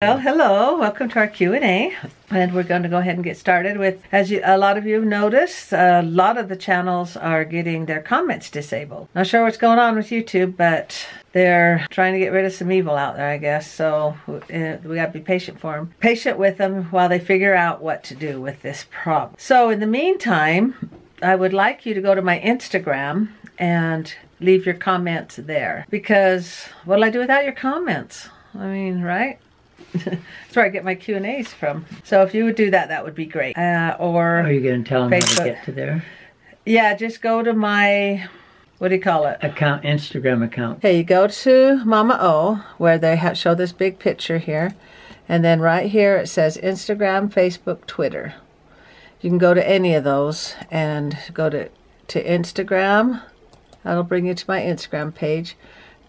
Well, hello, welcome to our Q&A, and we're going to go ahead and get started with, as a lot of you have noticed, a lot of the channels are getting their comments disabled. Not sure what's going on with YouTube, but they're trying to get rid of some evil out there, I guess, so we got to be patient for them. Patient with them while they figure out what to do with this problem. So in the meantime, I would like you to go to my Instagram and leave your comments there, because what'll I do without your comments? I mean, right? That's where I get my Q&As from. So if you would do that, that would be great. Or are you going to tell them Facebook. how to get to there? Yeah, just go to my, what do you call it? Instagram account. Okay, you go to Momma O, where they show this big picture here. And then right here it says Instagram, Facebook, Twitter. You can go to any of those and go to Instagram. That'll bring you to my Instagram page.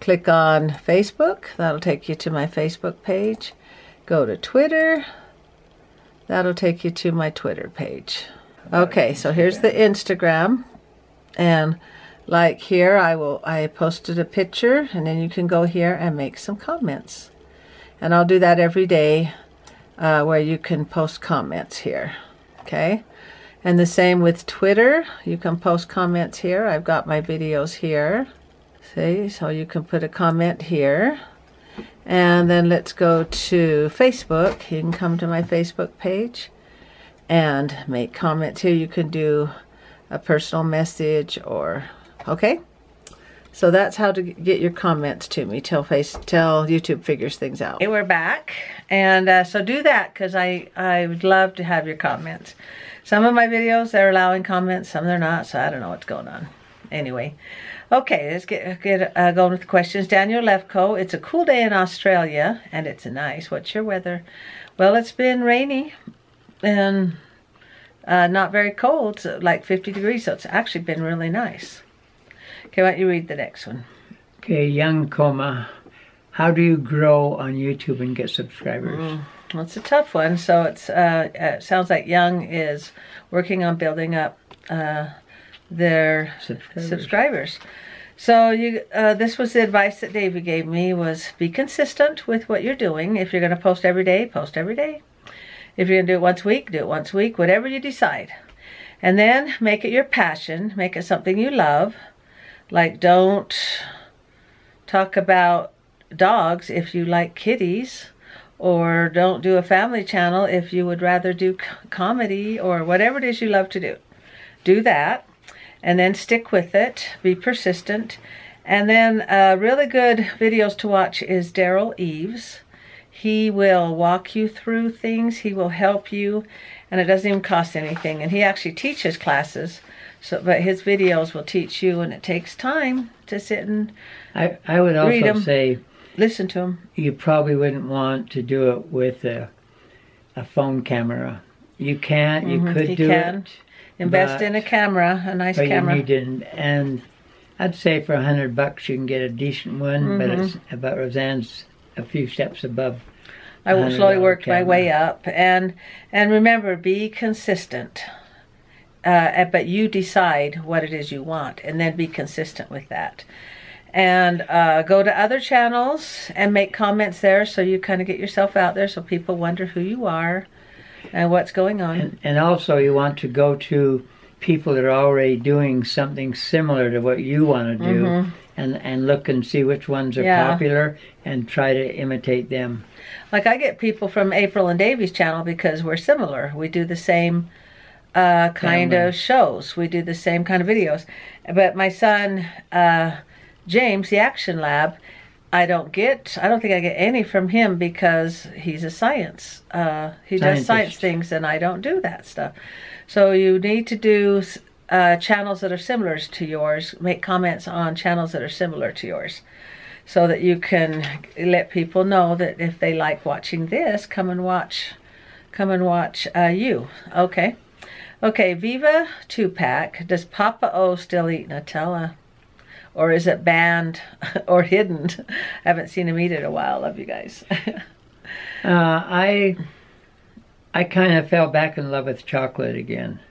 Click on Facebook. That'll take you to my Facebook page. Go to Twitter. That'll take you to my Twitter page. Okay, so here's the Instagram. And like here, I posted a picture, and then you can go here and make some comments. And I'll do that every day where you can post comments here. Okay? And the same with Twitter. You can post comments here. I've got my videos here. See, so you can put a comment here. And then let's go to Facebook. You can come to my Facebook page and make comments here. You can do a personal message or, okay? So that's how to get your comments to me till YouTube figures things out. Okay, we're back. And so do that, because I would love to have your comments. Some of my videos, they're allowing comments, some they're not, so I don't know what's going on. Anyway, okay, let's get going with the questions. Daniel Lefko, it's a cool day in Australia, and it's nice. What's your weather? Well, it's been rainy and not very cold, so like 50 degrees, so it's actually been really nice. Okay, why don't you read the next one? Okay, Young Coma, how do you grow on YouTube and get subscribers? Well, it's a tough one. So it sounds like Young is working on building up their subscribers. So this was the advice that David gave me, was be consistent with what you're doing. If you're going to post every day, post every day. If you're going to do it once a week, do it once a week, whatever you decide. And then make it your passion. Make it something you love. Like, don't talk about dogs if you like kitties, or don't do a family channel if you would rather do comedy, or whatever it is you love to do. Do that. And then stick with it, be persistent. And then really good videos to watch is Daryl Eves. He will walk you through things, he will help you, and it doesn't even cost anything. And he actually teaches classes, but his videos will teach you, and it takes time to sit and I would also read them, say, listen to them. You probably wouldn't want to do it with a phone camera. You can't, you could do it. Invest in a camera, a nice camera. You didn't, and I'd say for $100 you can get a decent one, but Roseanne's a few steps above. I will slowly work my way up, and remember, be consistent. But you decide what it is you want, and then be consistent with that. And go to other channels and make comments there, so you kind of get yourself out there, so people wonder who you are and what's going on. And also you want to go to people that are already doing something similar to what you want to do, and look and see which ones are popular and try to imitate them. Like, I get people from April and Davey's channel because we're similar. We do the same kind of shows. We do the same kind of videos. But my son, James, the Action Lab, I don't think I get any from him because he's a science. He does science things, and I don't do that stuff. So you need to do channels that are similar to yours. Make comments on channels that are similar to yours, so that you can let people know that if they like watching this, come and watch you. Okay. Okay, Viva 2-pack. Does Papa O still eat Nutella? Or is it banned or hidden? I haven't seen him eat it in a while. Love you guys. I kind of fell back in love with chocolate again.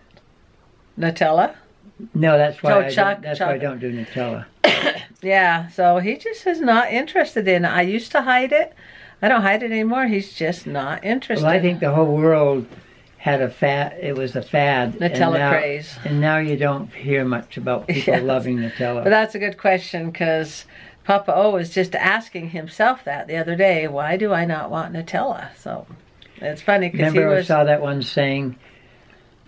Nutella? No, that's why I don't do Nutella. Yeah, so he just is not interested in it. I used to hide it. I don't hide it anymore. He's just not interested. Well, I think the whole world had a fad. It was a fad. Nutella craze. And now you don't hear much about people loving Nutella. But that's a good question, because Papa O was just asking himself that the other day. Why do I not want Nutella? So it's funny because remember I saw that one saying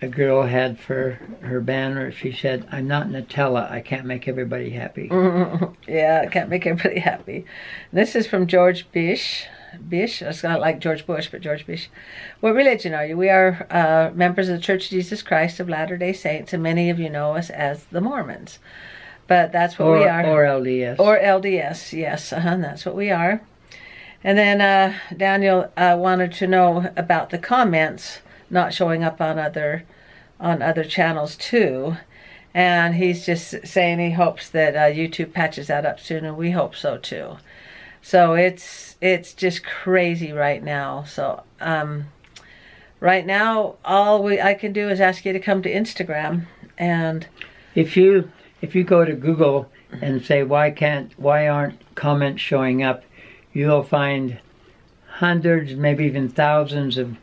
a girl had for her banner. She said, "I'm not Nutella. I can't make everybody happy." Yeah, I can't make everybody happy. This is from George Bish. Bish, it's not like George Bush, but George Bish. What religion are you? We are members of the Church of Jesus Christ of Latter-day Saints, and many of you know us as the Mormons. But that's what we are. Or LDS. Or LDS, yes. That's what we are. And then Daniel wanted to know about the comments not showing up on other channels too. And he's just saying he hopes that YouTube patches that up soon, and we hope so too. So it's just crazy right now. So right now, all I can do is ask you to come to Instagram. And if you go to Google and say why aren't comments showing up, you'll find hundreds, maybe even thousands of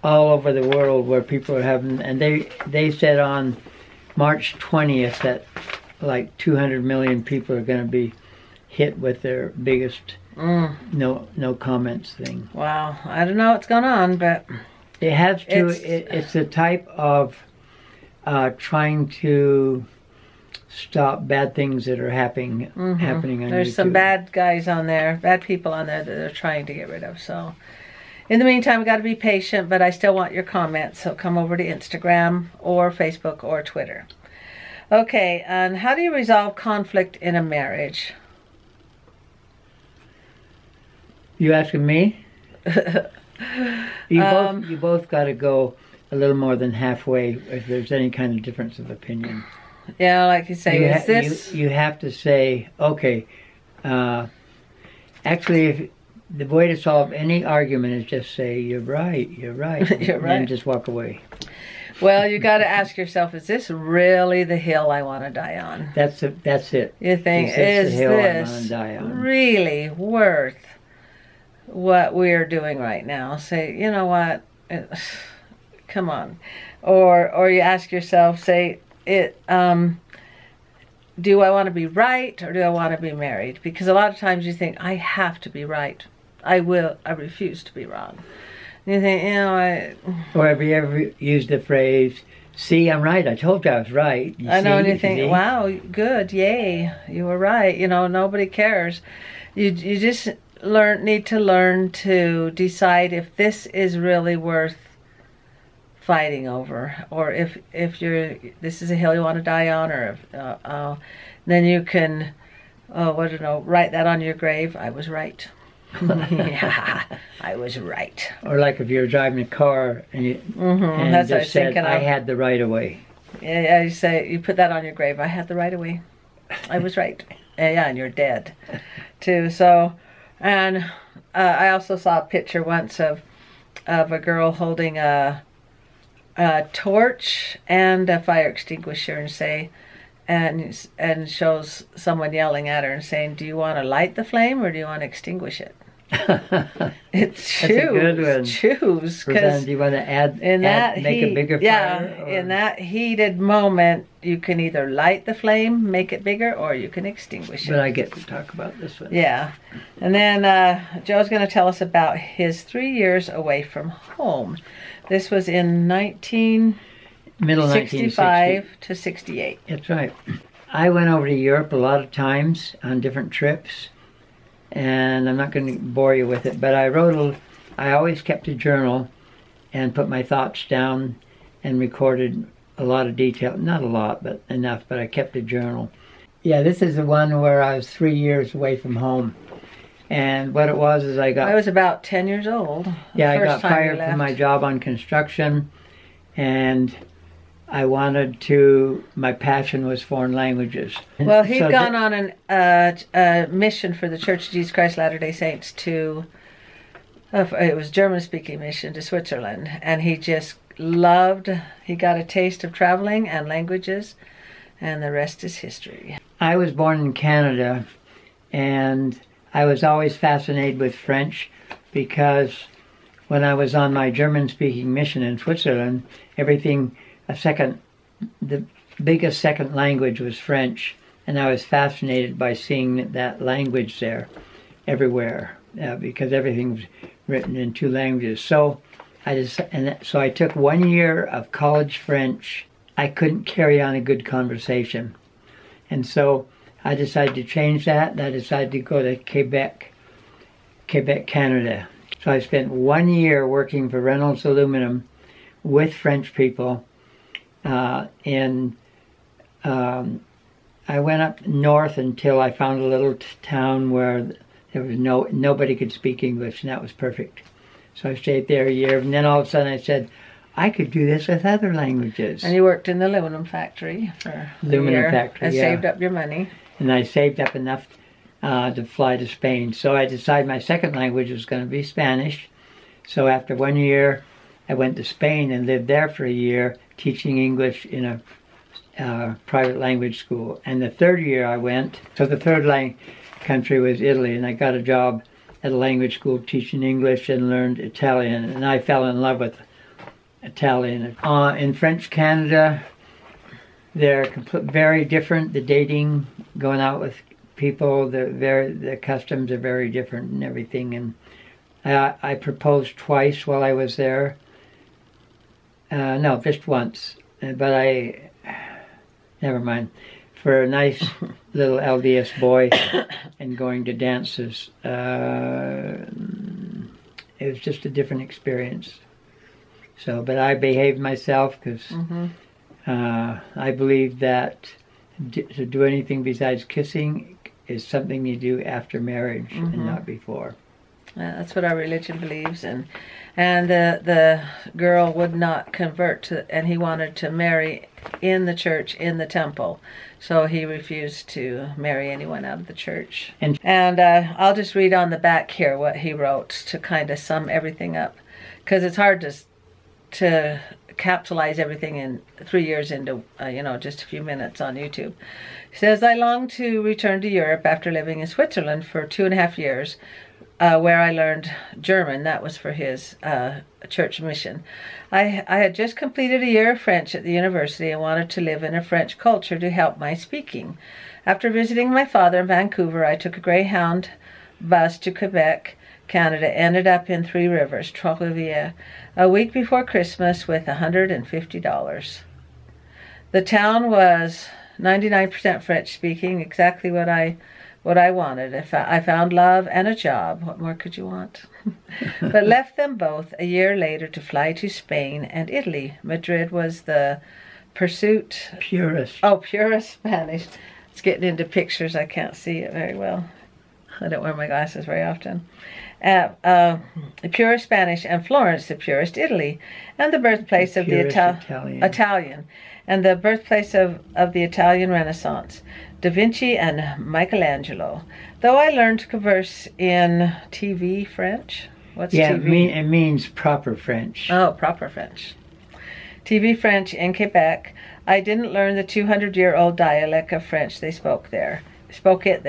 all over the world where people are having. And they said on March 20th that like 200 million people are going to be hit with their biggest no comments thing. Wow, I don't know what's going on, but it has to. It's a type of trying to stop bad things that are happening on There's YouTube. some bad guys on there, bad people on there that they're trying to get rid of. So in the meantime, we got to be patient, but I still want your comments. So come over to Instagram or Facebook or Twitter. Okay, and how do you resolve conflict in a marriage? You asking me? You both got to go a little more than halfway if there's any kind of difference of opinion. Yeah, like you say, you have to say, okay, actually, if the way to solve any argument is just say, you're right, you're right, you're right, and just walk away. Well, you got to ask yourself, is this really the hill I want to die on? That's it. You think, is this really worth what we're doing right now? Say, you know what, come on. Or you ask yourself, say, do I want to be right or do I want to be married? Because a lot of times you think, I have to be right. I refuse to be wrong. And you think, Or have you ever used the phrase, see, I'm right, I told you I was right. And you think, wow, good, yay, you were right. Nobody cares. You just need to learn to decide if this is really worth fighting over, or if this is a hill you want to die on, or if, then you can, write that on your grave. I was right. Yeah, I was right. Or like if you're driving a car and you that's what I was thinking. I had the right of way. Yeah, you put that on your grave. I had the right of way. I was right. Yeah, and you're dead too. So, and I also saw a picture once of a girl holding a torch and a fire extinguisher and shows someone yelling at her and saying, do you want to light the flame or do you want to extinguish it? It's choose. That's a good one. Choose. Because do you want to make a bigger fire? Yeah, in that heated moment, you can either light the flame, make it bigger, or you can extinguish it. But I get to talk about this one. Yeah. And then Joe's going to tell us about his 3 years away from home. This was in 1965 to 68. That's right. I went over to Europe a lot of times on different trips, and I'm not going to bore you with it, but I always kept a journal and put my thoughts down and recorded a lot of detail. Not a lot, but enough, but I kept a journal. Yeah, this is the one where I was 3 years away from home. And what it was is I was about 10 years old. Yeah, I got fired from my job on construction, and my passion was foreign languages. Well, he'd gone on a mission for the Church of Jesus Christ of Latter-day Saints it was a German-speaking mission to Switzerland, and he just he got a taste of traveling and languages, and the rest is history. I was born in Canada, and I was always fascinated with French because when I was on my German-speaking mission in Switzerland, the biggest second language was French, and I was fascinated by seeing that language there everywhere because everything's written in 2 languages. So I took 1 year of college French. I couldn't carry on a good conversation, and so I decided to change that, and I decided to go to Quebec, Canada. So I spent 1 year working for Reynolds Aluminum with French people. I went up north until I found a little town where there was nobody could speak English, and that was perfect. So I stayed there a year, and then all of a sudden I said, I could do this with other languages. And you worked in the aluminum factory for a year and saved up your money. And I saved up enough to fly to Spain. So I decided my second language was going to be Spanish. So after 1 year, I went to Spain and lived there for a year, teaching English in a private language school. And the third year I went, so the third country was Italy, and I got a job at a language school teaching English and learned Italian. And I fell in love with Italian. In French Canada, they're very different. The dating, going out with people, the customs are very different and everything. And I proposed twice while I was there. No, just once. But never mind. For a nice little LDS boy and going to dances, it was just a different experience. So, but I behaved myself because I believe that to do anything besides kissing is something you do after marriage and not before. That's what our religion believes, and the girl would not convert and he wanted to marry in the church, in the temple, so he refused to marry anyone out of the church. And I'll just read on the back here what he wrote to kind of sum everything up, because it's hard to capitalize everything in 3 years into just a few minutes on YouTube. He says, I long to return to Europe after living in Switzerland for 2.5 years, where I learned German. That was for his church mission. I had just completed a year of French at the university and wanted to live in a French culture to help my speaking. After visiting my father in Vancouver, I took a Greyhound bus to Quebec, Canada, ended up in Three Rivers, Trois-Rivières, a week before Christmas with $150. The town was 99% French speaking, exactly what I wanted. I found love and a job. What more could you want? But left them both a year later to fly to Spain and Italy. Madrid was the pursuit. Purist. Oh, purist Spanish. It's getting into pictures. I can't see it very well. I don't wear my glasses very often. Purist Spanish, and Florence, the purest Italy, and the birthplace of the Italian, and the birthplace of the Italian Renaissance, Da Vinci and Michelangelo. Though I learned to converse in TV French. What's TV? It means proper French. Oh, proper French. TV French in Quebec, I didn't learn the 200-year-old dialect of French they spoke there. Spoke it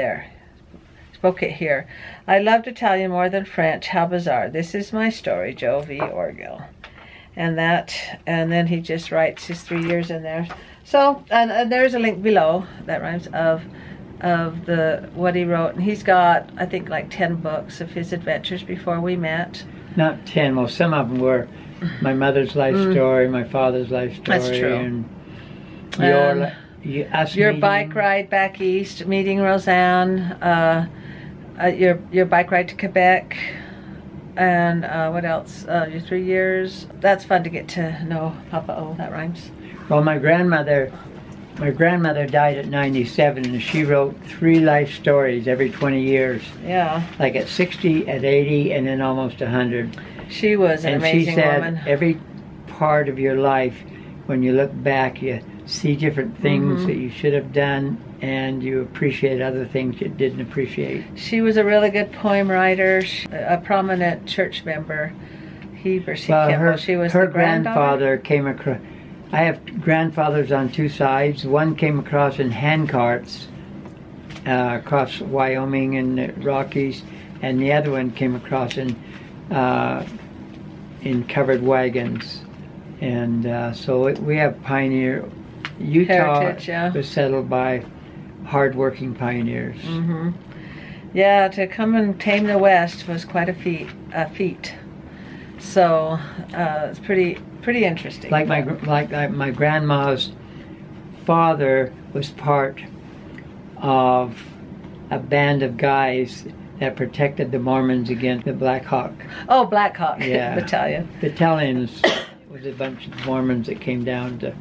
here. I loved Italian more than French. How bizarre. This is my story, Joe V. Orgill. And then he just writes his 3 years in there. So, and there's a link below, that rhymes, of what he wrote. And he's got, I think, like 10 books of his adventures before we met. Not 10, well, some of them were my mother's life story, my father's life story. That's true. And your bike ride back east, meeting Roseanne, your bike ride to Quebec, and what else? Your 3 years. That's fun to get to know Papa O. That rhymes. Well, my grandmother died at 97, and she wrote 3 life stories every 20 years. Yeah. Like at 60, at 80, and then almost 100. She was an amazing woman. And she said every part of your life, when you look back, you see different things that you should have done, and you appreciate other things you didn't appreciate. She was a really good poem writer, a prominent church member. She was her grandfather came across. I have grandfathers on 2 sides. One came across in handcarts across Wyoming and the Rockies, and the other one came across in covered wagons. And so we have pioneer. Utah Heritage, yeah. was settled by hard-working pioneers. Mm-hmm. Yeah, to come and tame the West was quite a feat. So it's pretty interesting. Like my grandma's father was part of a band of guys that protected the Mormons against the Black Hawk. Oh, Black Hawk Battalion. Battalions was a bunch of Mormons that came down to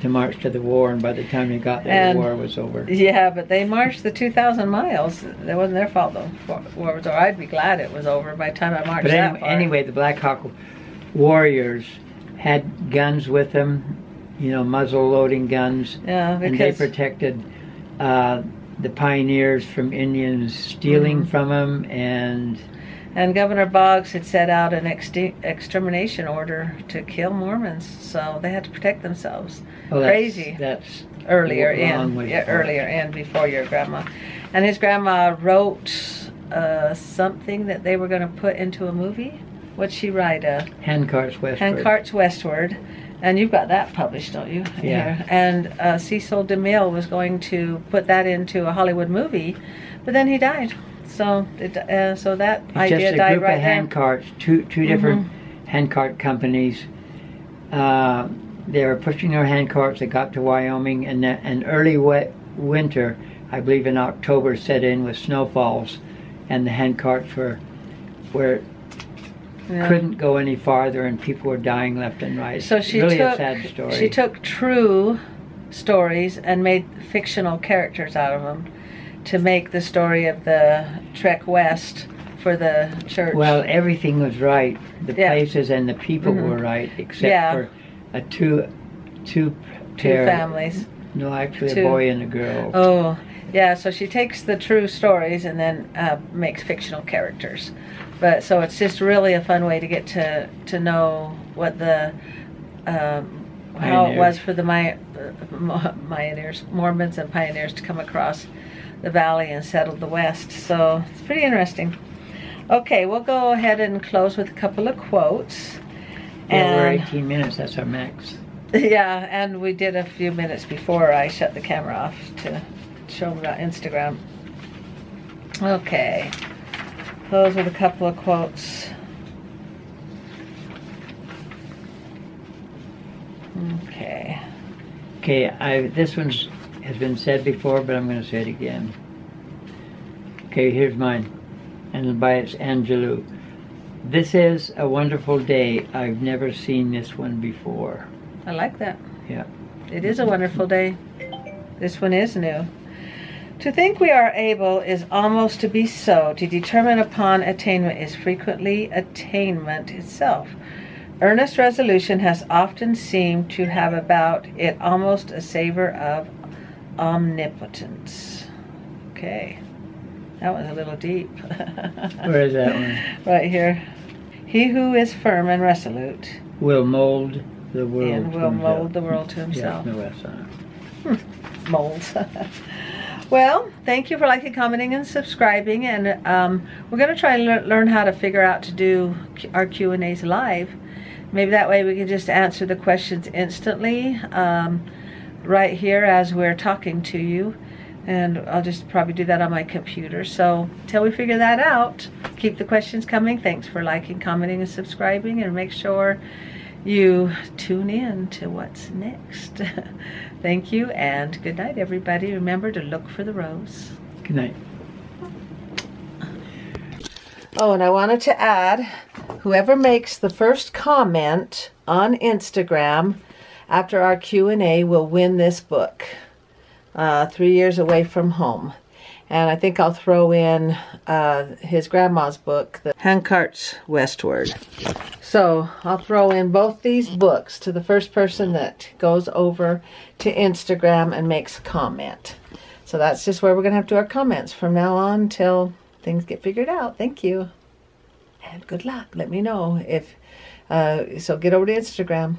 march to the war, and by the time they got there, the war was over. Yeah, but they marched the 2,000 miles. That wasn't their fault, though. The war was over. I'd be glad it was over by the time I marched that far. Anyway, the Black Hawk warriors had guns with them, muzzle-loading guns, and they protected the pioneers from Indians stealing from them, and Governor Boggs had set out an extermination order to kill Mormons, so they had to protect themselves. Crazy. That's earlier in before your grandma, and his grandma wrote something that they were going to put into a movie. What'd she write? Handcarts Westward. Handcarts Westward, and you've got that published, don't you? Yeah. Here. And Cecil DeMille was going to put that into a Hollywood movie, but then he died. So that idea died right there. Just a group of handcarts, two different handcart companies. They were pushing their handcarts. They got to Wyoming, and an early wet winter, I believe in October, set in with snowfalls, and the handcarts couldn't go any farther, and people were dying left and right. So she really took, a sad story. She took true stories and made fictional characters out of them to make the story of the trek west for the church. Well, everything was right. The places and the people were right, except for two families. No, actually a boy and a girl. Oh, yeah. So she takes the true stories and then makes fictional characters. But so it's just really a fun way to get to know what the how it was for the Mormons and pioneers to come across the valley and settle the West. So it's pretty interesting. Okay, we'll go ahead and close with a couple of quotes. Yeah, we're 18 minutes. That's our max. Yeah, and we did a few minutes before I shut the camera off to show them about Instagram. Okay, close with a couple of quotes. Okay. Okay, this one's has been said before, but I'm going to say it again. Okay, here's mine, and by it's Angelou. This is a wonderful day. I've never seen this one before. I like that. Yeah. It is a wonderful day. This one is new. To think we are able is almost to be so. To determine upon attainment is frequently attainment itself. Earnest resolution has often seemed to have about it almost a savor of omnipotence. Okay. That was a little deep. Where is that one? Right here. He who is firm and resolute will mold the world and will mold the world to himself. Yeah, no S on it. Mold. Well, thank you for liking, commenting, and subscribing. And we're going to try and learn how to figure out to do our Q&As live. Maybe that way we can just answer the questions instantly right here as we're talking to you. And I'll just probably do that on my computer. So until we figure that out, keep the questions coming. Thanks for liking, commenting, and subscribing. And make sure you tune in to what's next. Thank you, and good night, everybody. Remember to look for the rose. Good night. Oh, and I wanted to add, whoever makes the first comment on Instagram after our Q&A will win this book, 3 Years Away from Home. And I think I'll throw in his grandma's book, The Handcarts Westward. So I'll throw in both these books to the first person that goes over to Instagram and makes a comment. So that's just where we're going to have to do our comments from now on till things get figured out. Thank you. And good luck. Let me know if, so get over to Instagram.